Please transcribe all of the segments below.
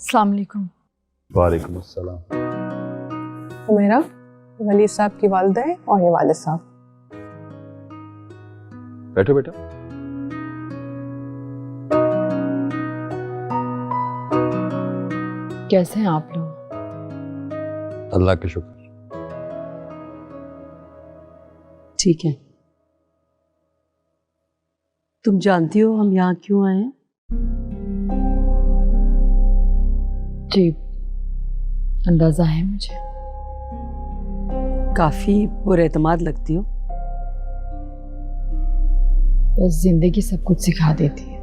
अस्सलाम वालेकुम। वालेकुम अस्सलाम। मेरा वली साहब की वालिदा है और ये वालिद साहब। बैठो बेटा। कैसे हैं आप लोग? अल्लाह का शुक्र। ठीक है। तुम जानती हो हम यहाँ क्यों आए हैं? जी, अंदाजा है मुझे। काफी पुरएतमाद लगती हो। बस जिंदगी सब कुछ सिखा देती है।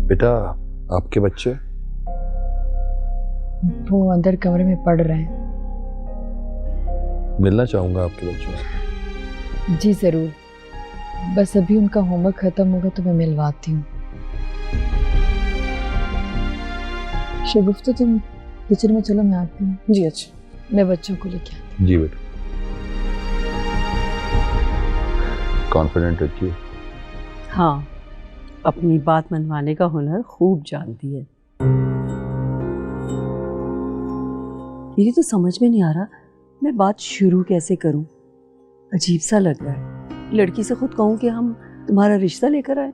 बेटा आपके बच्चे? वो अंदर कमरे में पढ़ रहे हैं। मिलना चाहूंगा आपके बच्चों से। जी जरूर, बस अभी उनका होमवर्क खत्म होगा तो मैं मिलवाती हूँ। शगुफ्ता तुम किचन में चलो, मैं आती हूँ। जी अच्छा। मैं बच्चों को लेके आती जी बेटा। कॉन्फिडेंट रखिए। हाँ, अपनी बात मनवाने का हुनर खूब जानती है। मेरी तो समझ में नहीं आ रहा मैं बात शुरू कैसे करूं। अजीब सा लग रहा है लड़की से खुद कहूं कि हम तुम्हारा रिश्ता लेकर आए।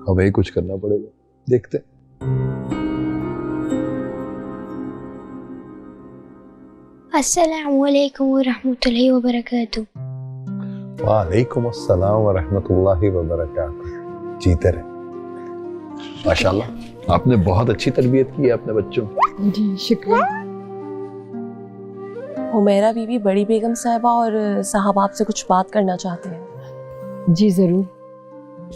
हमें ही कुछ करना पड़ेगा, देखते हैं। अस्सलामु अलैकुम व रहमतुल्लाहि व बरकातुहू। वालेकुम अस्सलाम व रहमतुल्लाहि व बरकातुहू। जीते रहे। माशाल्लाह, आपने बहुत अच्छी तरबियत की है अपने बच्चों की। जी शुक्रिया। हुमैरा बीवी बड़ी बेगम साहिबा और साहब आपसे कुछ बात करना चाहते हैं। जी जरूर।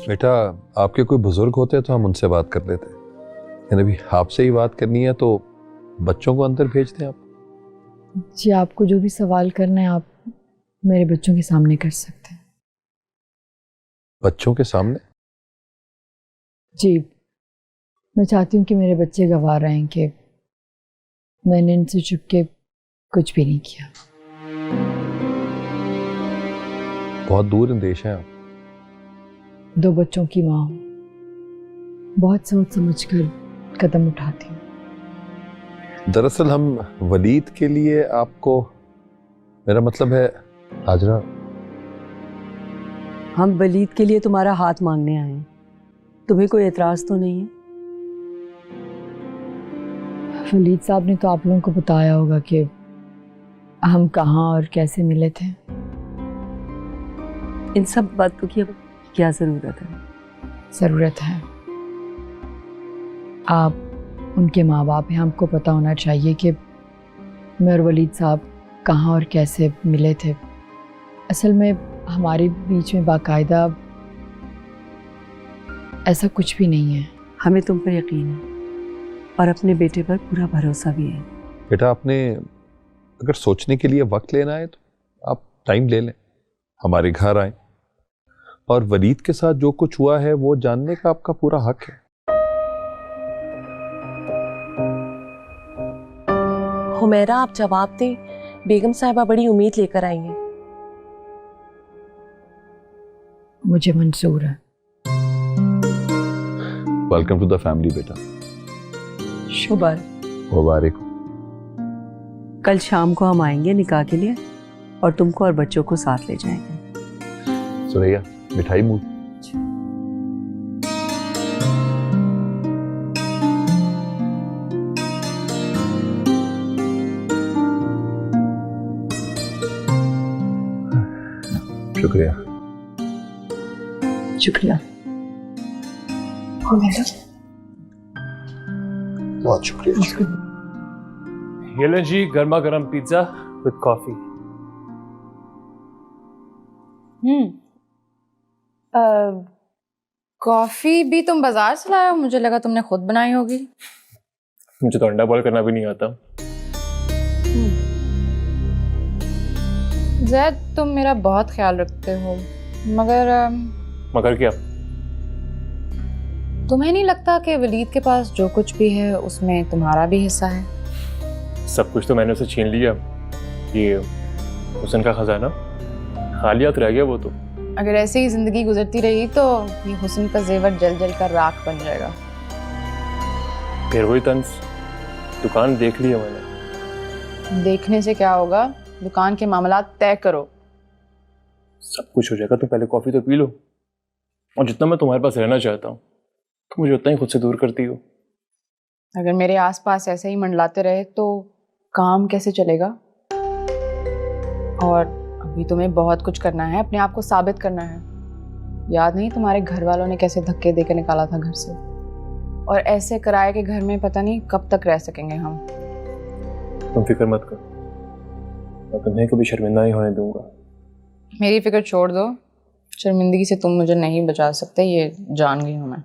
बेटा आपके कोई बुजुर्ग होते तो हम उनसे बात कर लेते, लेकिन अभी आपसे ही बात करनी है तो बच्चों को अंदर भेज दें आप। जी, आपको जो भी सवाल करना है आप मेरे बच्चों के सामने कर सकते हैं। बच्चों के सामने? जी, मैं चाहती हूँ कि मेरे बच्चे गवाह रहें कि मैंने इनसे छुप के कुछ भी नहीं किया। बहुत दूर देश हैं आप। 2 बच्चों की माँ हूँ, बहुत सोच समझ कर कदम उठाती हूँ। दरअसल हम वलीद के लिए आपको, मेरा मतलब है हाजरा, हम वलीद के लिए तुम्हारा हाथ मांगने आए हैं। तुम्हें कोई एतराज तो नहीं है? वलीद साहब ने तो आप लोगों को बताया होगा कि हम कहाँ और कैसे मिले थे। इन सब बातों की अब क्या जरूरत है? ज़रूरत है। आप उनके माँ बाप हैं, हमको पता होना चाहिए कि मैं और वलीद साहब कहाँ और कैसे मिले थे। असल में हमारे बीच में बाकायदा ऐसा कुछ भी नहीं है। हमें तुम पर यकीन है और अपने बेटे पर पूरा भरोसा भी है। बेटा आपने अगर सोचने के लिए वक्त लेना है तो आप टाइम ले लें, हमारे घर आए और वलीद के साथ जो कुछ हुआ है वो जानने का आपका पूरा हक है। हुमैरा आप जवाब दें, बेगम साहिबा बड़ी उम्मीद लेकर आई हैं। मुझे मंजूर है। वेलकम टू द फैमिली बेटा। शुभर। मुबारक। कल शाम को हम आएंगे निकाह के लिए और तुमको और बच्चों को साथ ले जाएंगे। सुरैया मिठाई मुंह। शुक्रिया। शुक्रिया। बहुत शुक्रिया। ये लें जी गर्मा गर्म पिज्जा विद कॉफी। कॉफी भी तुम बाजार से लाए हो? मुझे लगा तुमने खुद बनाई होगी। मुझे तो अंडा बॉईल करना भी नहीं आता। जैद, तुम मेरा बहुत ख्याल रखते हो, मगर क्या? तुम्हें नहीं लगता कि वलीद के पास जो कुछ भी है उसमें तुम्हारा भी हिस्सा है? सब कुछ तो मैंने उसे छीन लिया। ये हुस्न का खजाना खालियात रह गया वो तो। अगर ऐसे ही जिंदगी गुजरती रही तो ये हुस्न का जेवर जल जल कर राख बन जाएगा। फिर वही तंज, दुकान देख ली है मैंने। देखने से क्या होगा, दुकान के मामला तय करो। सब कुछ हो जाएगा, तो पहले कॉफी तो पी लो। और जितना मैं तुम्हारे पास रहना चाहता हूँ तो मुझे उतना ही खुद से दूर करती हो। अगर मेरे आसपास ऐसे ही मंडलाते रहे तो काम कैसे चलेगा? और अभी तुम्हें बहुत कुछ करना है, अपने आप को साबित करना है। याद नहीं तुम्हारे घर वालों ने कैसे धक्के देकर निकाला था घर से? और ऐसे किराए के घर में पता नहीं कब तक रह सकेंगे हम। तुम फिक्र मत करो, मैं तुम्हें कभी शर्मिंदा नहीं होने दूंगा। मेरी फिक्र छोड़ दो, शर्मिंदगी से तुम मुझे नहीं बचा सकते, ये जान गई हूँ मैं।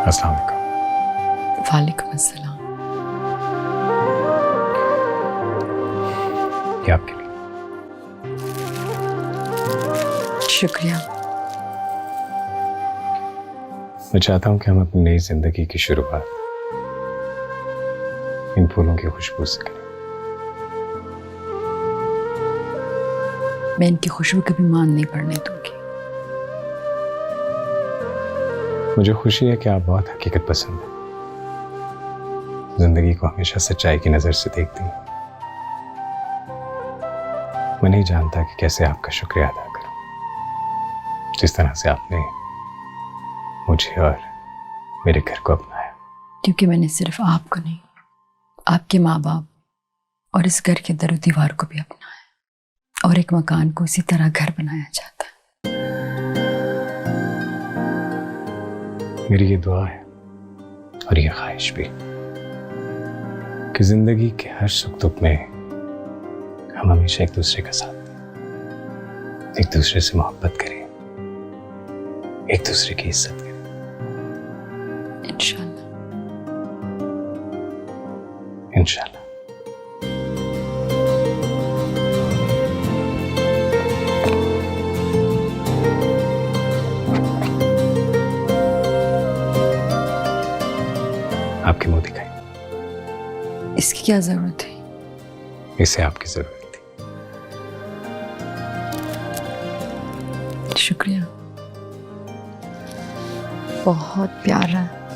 अस्सलाम वालेकुम। वालेकुम अस्सलाम। ये आपके लिए। शुक्रिया। मैं चाहता हूँ कि हम अपनी नई जिंदगी की शुरुआत इन फूलों की खुशबू से करें। मैं इनकी खुशबू कभी मान नहीं पड़ने दूंगी। मुझे खुशी है कि आप बहुत हकीकत पसंद हैं, जिंदगी को हमेशा सच्चाई की नजर से देखती हैं। मैं नहीं जानता कि कैसे आपका शुक्रिया अदा करूं, जिस तरह से आपने मुझे और मेरे घर को अपनाया। क्योंकि मैंने सिर्फ आपको नहीं, आपके माँ बाप और इस घर के दर दीवार को भी अपनाया और एक मकान को उसी तरह घर बनाया जाता है। मेरी ये दुआ है और ये ख्वाहिश भी कि जिंदगी के हर सुख दुख में हम हमेशा एक दूसरे का साथ दें, एक दूसरे से मोहब्बत करें, एक दूसरे की इज्जत करें। इंशाल्लाह। इंशाल्लाह। आपके मुंह दिखाई। इसकी क्या जरूरत है? इसे आपकी जरूरत थी। शुक्रिया। बहुत प्यारा है।